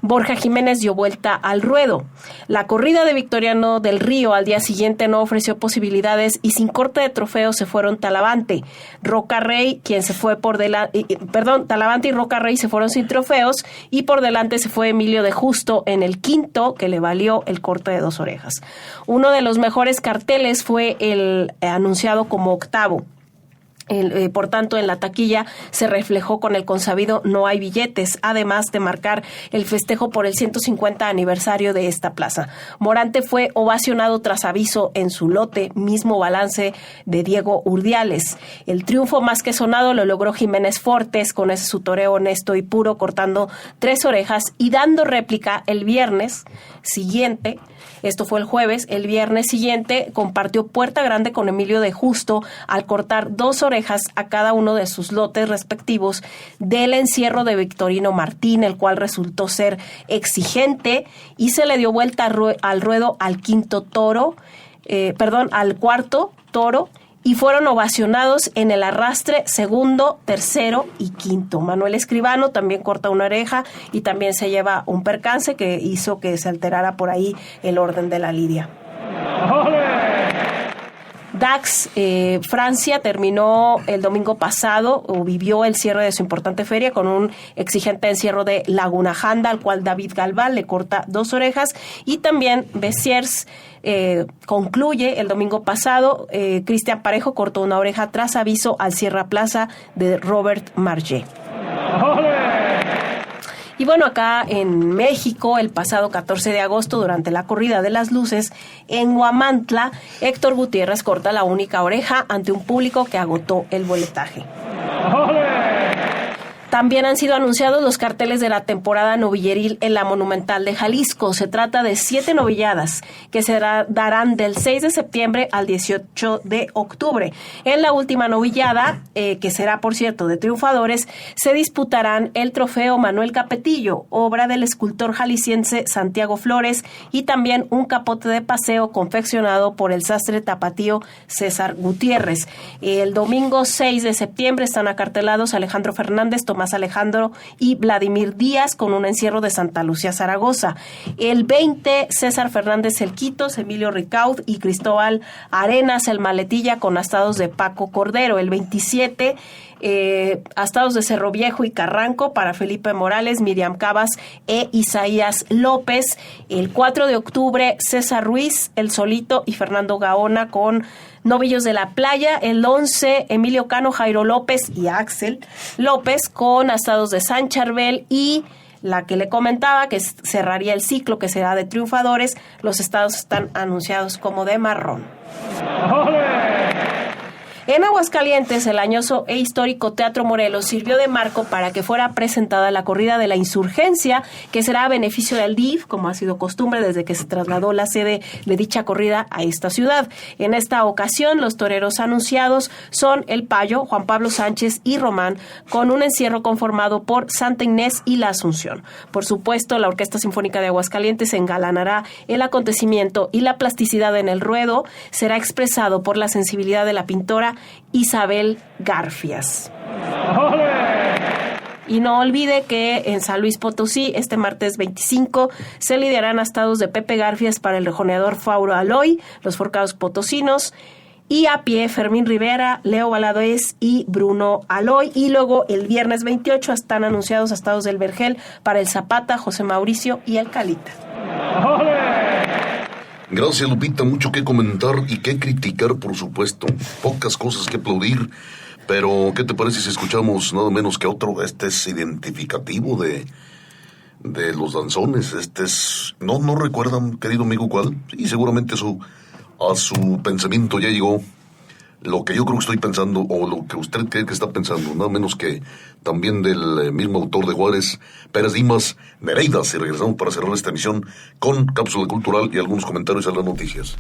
[SPEAKER 2] Borja Jiménez dio vuelta al ruedo. La corrida de Victoriano del Río al día siguiente no ofreció posibilidades y sin corte de trofeo se fueron Talavante. Talavante y Roca Rey se fueron sin trofeos y por delante se fue Emilio de Justo en el quinto, que le valió el corte de dos orejas. Uno de los mejores carteles fue el anunciado como octavo. Por tanto, en la taquilla se reflejó con el consabido "No hay billetes", además de marcar el festejo por el 150 aniversario de esta plaza. Morante fue ovacionado tras aviso en su lote, mismo balance de Diego Urdiales. El triunfo más que sonado lo logró Jiménez Fortes con ese su toreo honesto y puro, cortando tres orejas y dando réplica el viernes siguiente. Esto fue el jueves. El viernes siguiente compartió puerta grande con Emilio de Justo al cortar dos orejas a cada uno de sus lotes respectivos del encierro de Victorino Martín, el cual resultó ser exigente y se le dio vuelta al ruedo al cuarto toro, y fueron ovacionados en el arrastre segundo, tercero y quinto. Manuel Escribano también corta una oreja y también se lleva un percance que hizo que se alterara por ahí el orden de la lidia. Dax, Francia, terminó el domingo pasado o vivió el cierre de su importante feria con un exigente encierro de Laguna Janda, al cual David Galván le corta dos orejas, y también Bessiers concluye el domingo pasado. Cristian Parejo cortó una oreja tras aviso al Sierra Plaza de Robert Margé. Y bueno, acá en México, el pasado 14 de agosto, durante la corrida de las luces, en Huamantla, Héctor Gutiérrez corta la única oreja ante un público que agotó el boletaje. También han sido anunciados los carteles de la temporada novilleril en la Monumental de Jalisco. Se trata de 7 novilladas que se darán del 6 de septiembre al 18 de octubre. En la última novillada, que será, por cierto, de triunfadores, se disputarán el trofeo Manuel Capetillo, obra del escultor jalisciense Santiago Flores, y también un capote de paseo confeccionado por el sastre tapatío César Gutiérrez. El domingo 6 de septiembre están acartelados Alejandro Fernández, Tomás Alejandro y Vladimir Díaz, con un encierro de Santa Lucía Zaragoza. El 20, César Fernández el Quitos, Emilio Ricaud y Cristóbal Arenas el Maletilla, con astados de Paco Cordero. El 27, astados de Cerro Viejo y Carranco para Felipe Morales, Miriam Cabas e Isaías López. El 4 de octubre, César Ruiz, El Solito y Fernando Gaona con Novillos de la Playa. El 11, Emilio Cano, Jairo López y Axel López con astados de San Charbel, y la que le comentaba que cerraría el ciclo, que será de triunfadores. Los estados están anunciados como de marrón. En Aguascalientes, el añoso e histórico Teatro Morelos sirvió de marco para que fuera presentada la corrida de la Insurgencia, que será a beneficio del DIF, como ha sido costumbre desde que se trasladó la sede de dicha corrida a esta ciudad. En esta ocasión, los toreros anunciados son El Payo, Juan Pablo Sánchez y Román, con un encierro conformado por Santa Inés y La Asunción. Por supuesto, la Orquesta Sinfónica de Aguascalientes engalanará el acontecimiento, y la plasticidad en el ruedo será expresado por la sensibilidad de la pintora Isabel Garfias. Y no olvide que en San Luis Potosí, este martes 25, se lidiarán astados de Pepe Garfias para el rejoneador Fauro Aloy, los forcados potosinos, y a pie Fermín Rivera, Leo Valadez y Bruno Aloy. Y luego el viernes 28 están anunciados astados del Vergel para el Zapata, José Mauricio y el Calita.
[SPEAKER 1] Gracias, Lupita. Mucho que comentar y que criticar, por supuesto. Pocas cosas que aplaudir. Pero, ¿qué te parece si escuchamos nada menos que otro? Este es identificativo de los danzones. Este es... ¿No recuerdan, querido amigo, cuál? Sí, seguramente a su pensamiento ya llegó lo que yo creo que estoy pensando, o lo que usted cree que está pensando. Nada menos que también del mismo autor de Juárez, Pérez Dimas, Nereidas. Y regresamos para cerrar esta emisión con cápsula cultural y algunos comentarios a las noticias.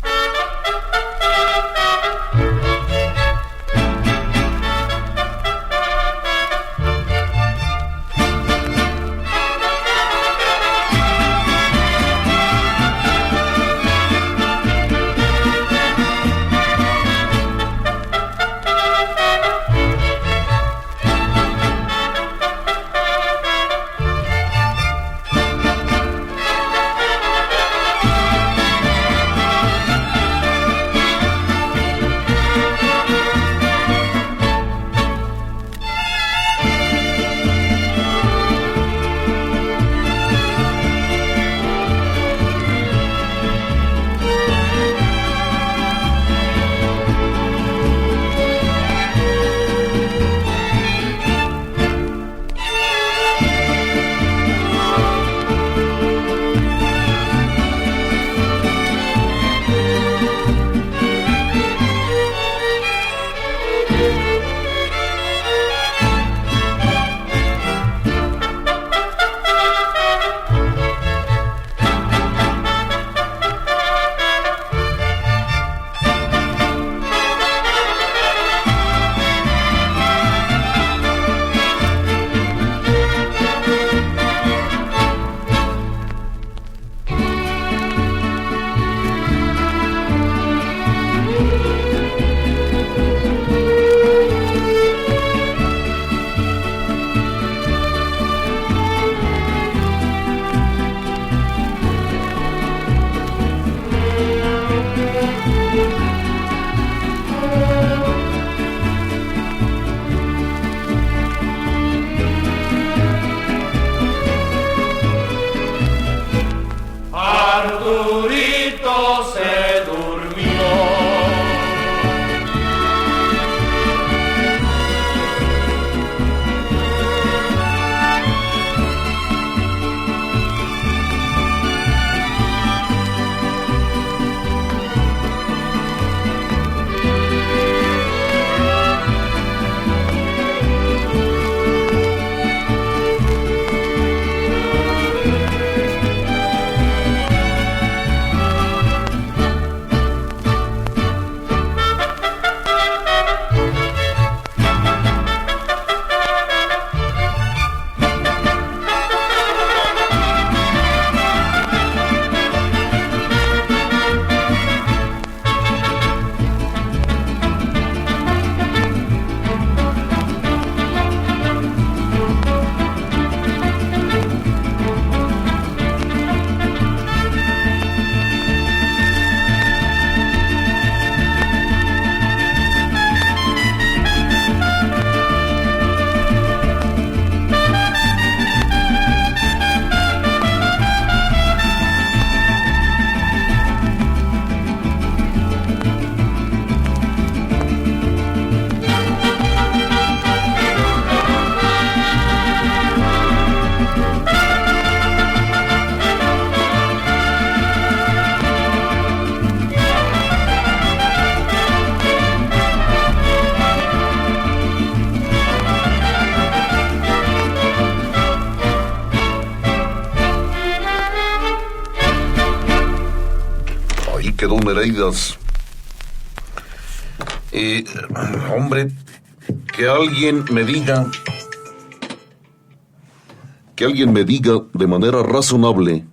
[SPEAKER 1] quedó Nereidas. Hombre, que alguien me diga de manera razonable,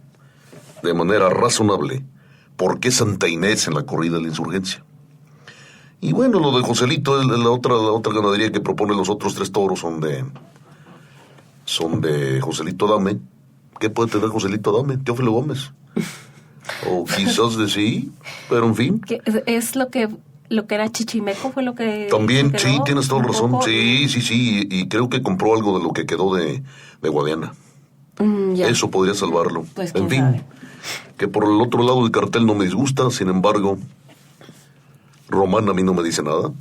[SPEAKER 1] ¿por qué Santa Inés en la corrida de la insurgencia? Y bueno, lo de Joselito, la otra ganadería que propone los otros 3 toros son de Joselito Adame. ¿Qué puede tener Joselito Adame? Teófilo Gómez. O quizás de sí, pero en fin.
[SPEAKER 2] ¿Es lo que era Chichimeco? ¿Fue lo que
[SPEAKER 1] también,
[SPEAKER 2] quedó?
[SPEAKER 1] sí, tienes toda la razón.
[SPEAKER 2] Poco.
[SPEAKER 1] Sí, y creo que compró algo de lo que quedó de Guadiana.
[SPEAKER 2] Ya.
[SPEAKER 1] Eso podría salvarlo.
[SPEAKER 2] Pues,
[SPEAKER 1] en
[SPEAKER 2] quién
[SPEAKER 1] fin,
[SPEAKER 2] sabe.
[SPEAKER 1] que por el otro lado del cartel no me disgusta, sin embargo, Román a mí no me dice nada.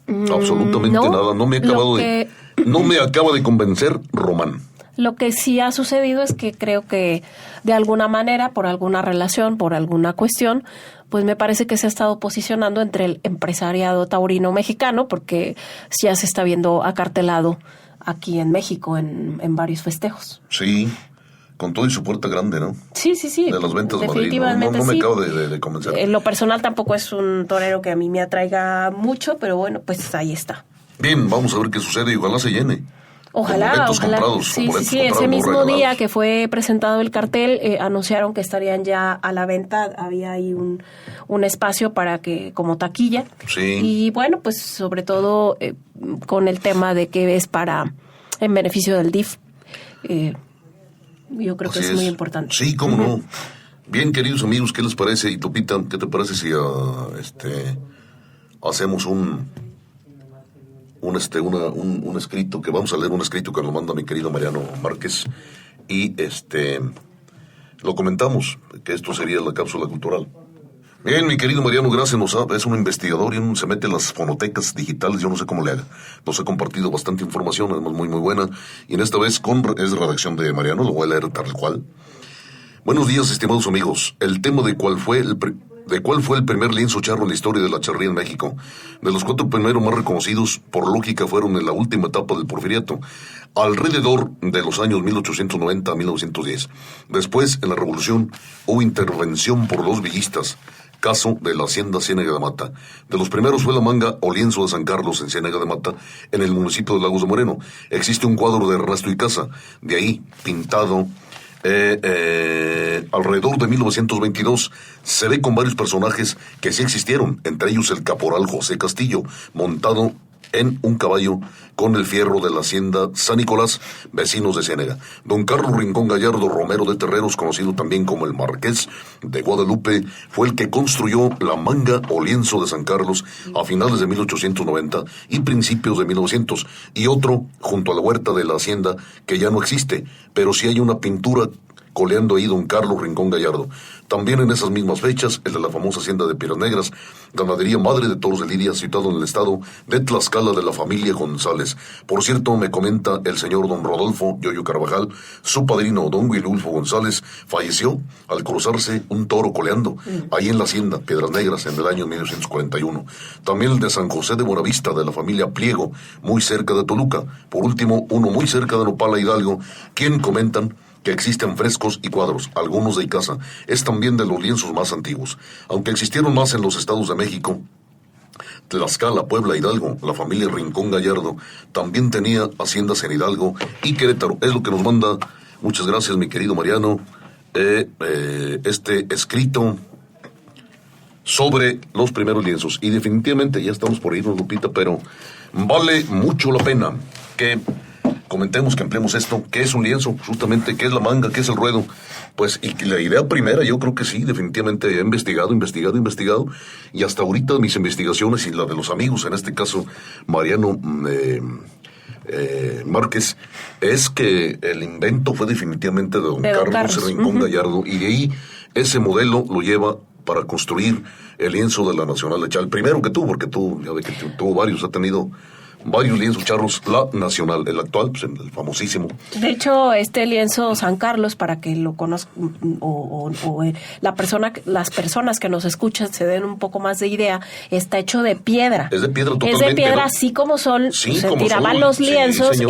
[SPEAKER 1] Absolutamente
[SPEAKER 2] no,
[SPEAKER 1] nada. No me acaba de convencer Román.
[SPEAKER 2] Lo que sí ha sucedido es que creo que de alguna manera, por alguna relación, por alguna cuestión, pues me parece que se ha estado posicionando entre el empresariado taurino mexicano, porque ya se está viendo acartelado aquí en México en varios festejos.
[SPEAKER 1] Sí, con todo y su puerta grande, ¿no?
[SPEAKER 2] Sí.
[SPEAKER 1] De las ventas de Madrid.
[SPEAKER 2] Definitivamente
[SPEAKER 1] No me
[SPEAKER 2] sí.
[SPEAKER 1] acabo de convencer.
[SPEAKER 2] En lo personal tampoco es un torero que a mí me atraiga mucho, pero bueno, pues ahí está.
[SPEAKER 1] Bien, vamos a ver qué sucede y ojalá se llene.
[SPEAKER 2] Ojalá. Sí, ese mismo día que fue presentado el cartel, anunciaron que estarían ya a la venta, había ahí un espacio para que, como taquilla.
[SPEAKER 1] Sí.
[SPEAKER 2] Y bueno, pues sobre todo con el tema de que es en beneficio del DIF, yo creo que es muy importante.
[SPEAKER 1] Sí, cómo no. Bien, queridos amigos, ¿qué les parece? Y Topita, ¿qué te parece si hacemos un escrito, que vamos a leer un escrito que nos manda mi querido Mariano Márquez y lo comentamos, que esto sería la cápsula cultural. Bien, mi querido Mariano, gracias, es un investigador y se mete en las fonotecas digitales, yo no sé cómo le haga. Nos ha compartido bastante información, además muy buena, y en esta vez es redacción de Mariano, lo voy a leer tal cual. Buenos días, estimados amigos. El tema de cuál fue el primer lienzo charro en la historia de la charrería en México. De los 4 primeros más reconocidos, por lógica, fueron en la última etapa del Porfiriato, alrededor de los años 1890 a 1910. Después, en la Revolución, hubo intervención por los villistas, caso de la hacienda Ciénega de Mata. De los primeros fue la manga o lienzo de San Carlos en Ciénega de Mata, en el municipio de Lagos de Moreno. Existe un cuadro de Ernesto Icaza, de ahí, pintado alrededor de 1922, se ve con varios personajes que sí existieron, entre ellos el caporal José Castillo, montado en un caballo con el fierro de la hacienda San Nicolás, vecinos de Ciénega. Don Carlos Rincón Gallardo Romero de Terreros, conocido también como el Marqués de Guadalupe, fue el que construyó la manga o lienzo de San Carlos a finales de 1890 y principios de 1900, y otro junto a la huerta de la hacienda que ya no existe, pero sí hay una pintura coleando ahí don Carlos Rincón Gallardo. También en esas mismas fechas, el de la famosa hacienda de Piedras Negras, ganadería Madre de Toros de Lidia, situado en el estado de Tlaxcala de la familia González. Por cierto, me comenta el señor don Rodolfo Yoyo Carvajal, su padrino don Guilulfo González falleció al cruzarse un toro coleando ahí en la hacienda Piedras Negras en el año 1941. También el de San José de Buenavista, de la familia Pliego, muy cerca de Toluca. Por último, uno muy cerca de Nopala Hidalgo, quien comentan que existen frescos y cuadros, algunos de Icaza. Es también de los lienzos más antiguos. Aunque existieron más en los estados de México, Tlaxcala, Puebla, Hidalgo, la familia Rincón Gallardo también tenía haciendas en Hidalgo y Querétaro. Es lo que nos manda, muchas gracias mi querido Mariano, este escrito sobre los primeros lienzos. Y definitivamente ya estamos por irnos, Lupita, pero vale mucho la pena que comentemos, que empleemos esto. ¿Qué es un lienzo? Justamente, ¿qué es la manga? ¿Qué es el ruedo? Pues, y la idea primera, yo creo que sí, definitivamente he investigado, y hasta ahorita mis investigaciones y la de los amigos, en este caso Mariano Márquez, es que el invento fue definitivamente de don Carlos Rincón Gallardo, y de ahí ese modelo lo lleva para construir el lienzo de la Nacional de Charros. El primero que tuvo, porque ya ve que tuvo varios, ha tenido varios lienzos charros, la Nacional, el actual, pues el famosísimo.
[SPEAKER 2] De hecho, este lienzo San Carlos, para que lo conozcan las personas que nos escuchan se den un poco más de idea, está hecho de piedra.
[SPEAKER 1] Es de piedra totalmente.
[SPEAKER 2] Es de piedra, ¿no? Así como son, se tiraban los lienzos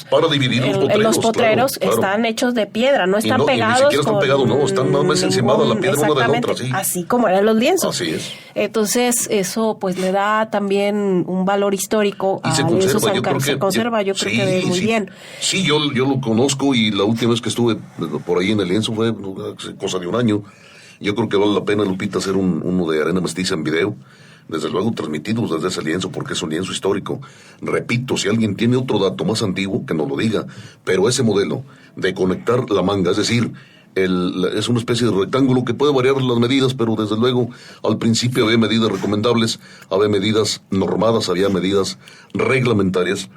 [SPEAKER 1] para dividir los potreros,
[SPEAKER 2] claro. Están hechos de piedra, no están pegados.
[SPEAKER 1] Y ni siquiera están pegados, no, están nada más encimada la piedra una de la otra, sí.
[SPEAKER 2] Así como eran los lienzos.
[SPEAKER 1] Así es.
[SPEAKER 2] Entonces, eso pues le da también un valor histórico.
[SPEAKER 1] Y se conserva, yo creo que
[SPEAKER 2] muy bien.
[SPEAKER 1] Sí, yo lo conozco, y la última vez que estuve por ahí en el lienzo fue cosa de un año. Yo creo que vale la pena, Lupita, hacer uno de arena mestiza en video, desde luego transmitidos desde ese lienzo, porque es un lienzo histórico. Repito, si alguien tiene otro dato más antiguo, que nos lo diga, pero ese modelo de conectar la manga, es decir, es una especie de rectángulo que puede variar las medidas, pero desde luego al principio había medidas recomendables, había medidas normadas, había medidas reglamentarias,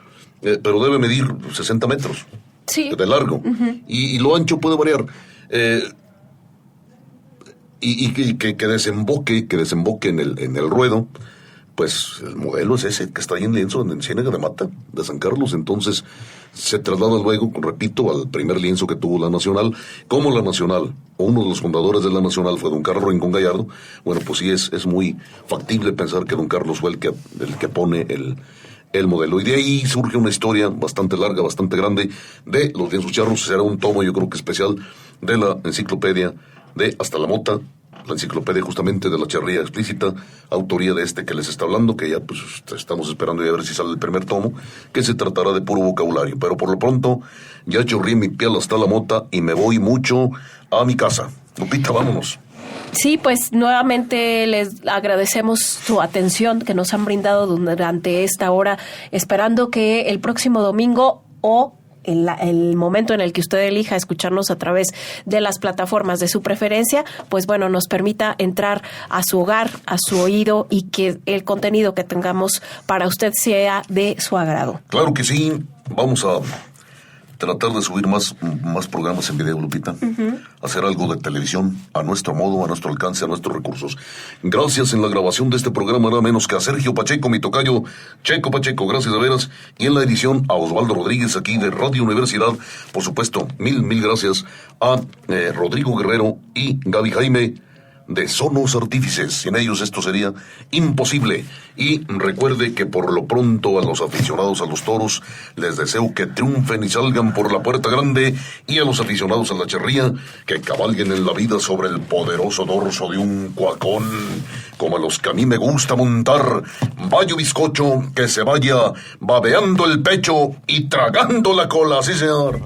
[SPEAKER 1] pero debe medir 60 metros de largo, y lo ancho puede variar. Y que desemboque en el ruedo, pues el modelo es ese que está ahí en lienzo, en Ciénaga de Mata, de San Carlos. Entonces se traslada luego, repito, al primer lienzo que tuvo la Nacional. Como la Nacional, uno de los fundadores de la Nacional fue don Carlos Rincón Gallardo, bueno, pues sí es muy factible pensar que don Carlos fue el que pone el modelo. Y de ahí surge una historia bastante larga, bastante grande, de los lienzos charros. Será un tomo, yo creo que especial, de la enciclopedia de Hasta la Mota, la enciclopedia justamente de la charrería explícita, autoría de este que les está hablando, que ya pues estamos esperando a ver si sale el primer tomo, que se tratará de puro vocabulario. Pero por lo pronto, ya chorrié mi piel hasta la mota y me voy mucho a mi casa. Lupita, vámonos.
[SPEAKER 2] Sí, pues nuevamente les agradecemos su atención que nos han brindado durante esta hora, esperando que el próximo domingo o el momento en el que usted elija escucharnos a través de las plataformas de su preferencia, pues bueno, nos permita entrar a su hogar, a su oído, y que el contenido que tengamos para usted sea de su agrado.
[SPEAKER 1] Claro que sí, vamos a tratar de subir más programas en video, Lupita. Hacer algo de televisión a nuestro modo, a nuestro alcance, a nuestros recursos. Gracias en la grabación de este programa, nada menos que a Sergio Pacheco, mi tocayo Checo Pacheco, gracias de veras. Y en la edición a Osvaldo Rodríguez, aquí de Radio Universidad. Por supuesto, mil gracias a Rodrigo Guerrero y Gaby Jaime de Sonos Artífices. Sin ellos esto sería imposible. Y recuerde que por lo pronto a los aficionados a los toros les deseo que triunfen y salgan por la puerta grande, y a los aficionados a la charría que cabalguen en la vida sobre el poderoso dorso de un cuacón, como a los que a mí me gusta montar. Vaya bizcocho que se vaya babeando el pecho y tragando la cola, sí señor.